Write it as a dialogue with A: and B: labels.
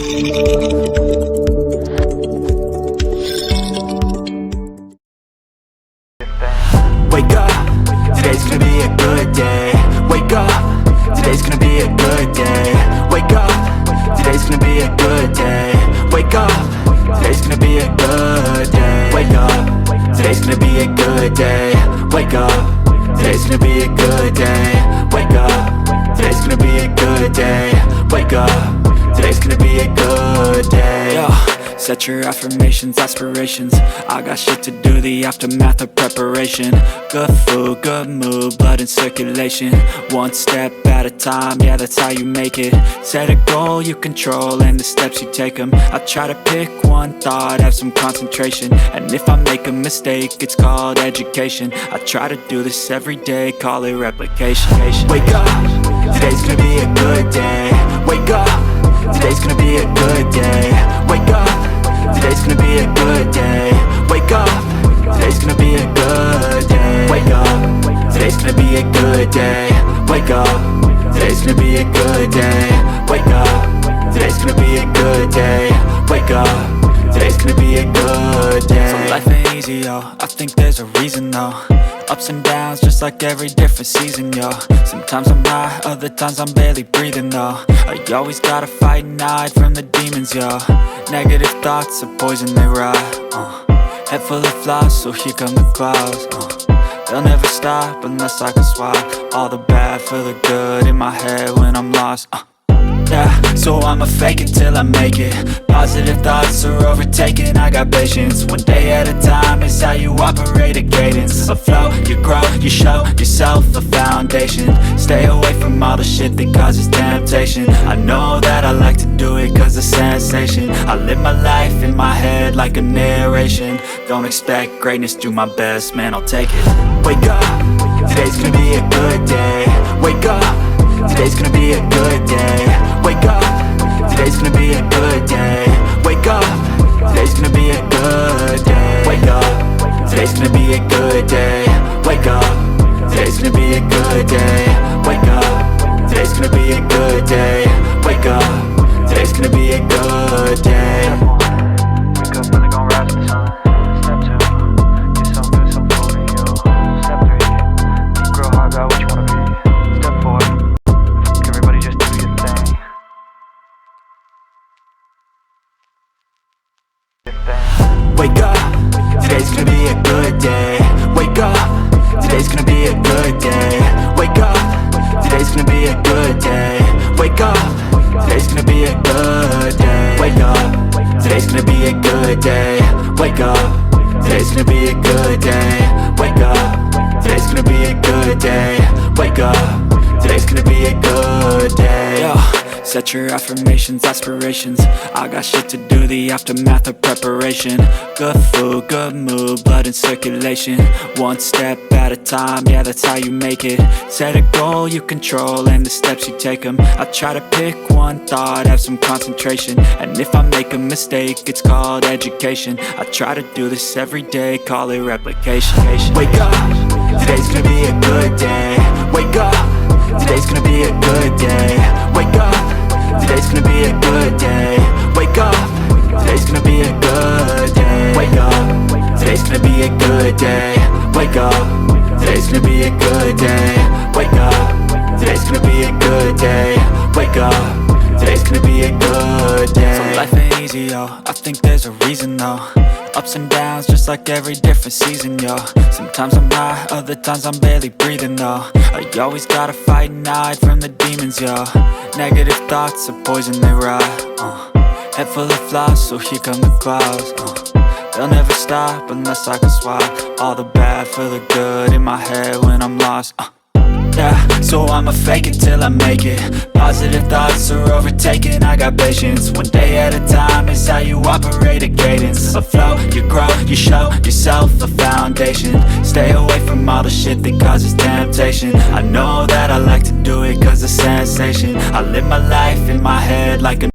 A: Wake up, today's gonna be a good day. Wake up, today's gonna be a good day. Wake up, today's gonna be a good day. Wake up, today's gonna be a good day. Wake up, today's gonna be a good day. Wake up, today's gonna be a good day. Wake up, today's gonna be a good day. Wake up, today's gonna be a good day. Yo, set your affirmations, aspirations. I got shit to do, the aftermath of preparation. Good food, good mood, blood in circulation. One step at a time, yeah, that's how you make it. Set a goal you control and the steps you take them. I try to pick one thought, have some concentration. And if I make a mistake, it's called education. I try to do this every day, call it replication. Wake up, today's gonna be a good day. Wake up, today's gonna be a good day. Wake up, today's gonna be a good day. Wake up, today's gonna be a good day. Wake up, today's gonna be a good day. Wake up, today's gonna be a good day. Wake up, today's gonna be a good day. Wake up, today's gonna be a good day. So life ain't easy, yo, I think there's a reason though. Ups and downs, just like every different season, yo. Sometimes I'm high, other times I'm barely breathing, though. I always gotta fight and hide from the demons, yo. Negative thoughts are poison, they rot. Head full of flies, so here come the clouds. They'll never stop unless I can swap all the bad for the good in my head when I'm lost. Yeah, so I'ma fake it till I make it. Positive thoughts are overtaken, I got patience. One day at a time is how you operate a cadence. A flow, you grow, you show yourself a foundation. Stay away from all the shit that causes temptation. I know that I like to do it cause it's sensation. I live my life in my head like a narration. Don't expect greatness, do my best, man, I'll take it. Wake up, today's gonna be a good day. Wake up, today's gonna be a good day. Wake up, today's gonna be a good day. Wake up, today's gonna be a good day. Wake up, today's gonna be a good day. Wake up, today's gonna be a good day. Wake up, today's gonna be a good day. Wake up, today's gonna be a good day.
B: Wake up early, gon' rise with the sun. Step 2, get some good, some food in you. Step 3, think real hard about what you wanna be. Step 4, everybody just do your thing.
A: Wake up, today's gonna be a good day. Wake up, today's gonna be a good day. Wake up, today's gonna be a good day. Wake up, today's gonna be a good day. Wake up, today's gonna be a good day. Wake up, today's gonna be a good day. Wake up, today's gonna be a good day. Wake up, today's gonna be a good day. Yo, set your affirmations, aspirations. I got shit to do, the aftermath of preparation. Good food, good mood, blood in circulation. One step at a time, yeah, that's how you make it. Set a goal you control and the steps you take them. I try to pick one thought, have some concentration. And if I make a mistake, it's called education. I try to do this every day, call it replication. Wake up, today's gonna be a good day. Wake up, today's gonna be a good day. Wake up, today's gonna be a good day. Wake up, today's gonna be a good day. Wake up, today's gonna be a good day. Wake up, today's gonna be a good day. Wake up, today's gonna be a good day. Wake up, today's gonna be a good day. So life ain't easy, yo, I think there's a reason though. Ups and downs, just like every different season, yo. Sometimes I'm high, other times I'm barely breathing, though. I always gotta fight and hide from the demons, yo. Negative thoughts are poison, they rot. Head full of flies, so here come the clouds. They'll never stop unless I can swap all the bad for the good in my head when I'm lost. Yeah, so I'ma fake it till I make it. Positive thoughts are overtaken, I got patience. One day at a time is how you operate a cadence. A flow, you grow, you show yourself a foundation. Stay away from all the shit that causes temptation. I know that I like to do it cause it's sensation. I live my life in my head like a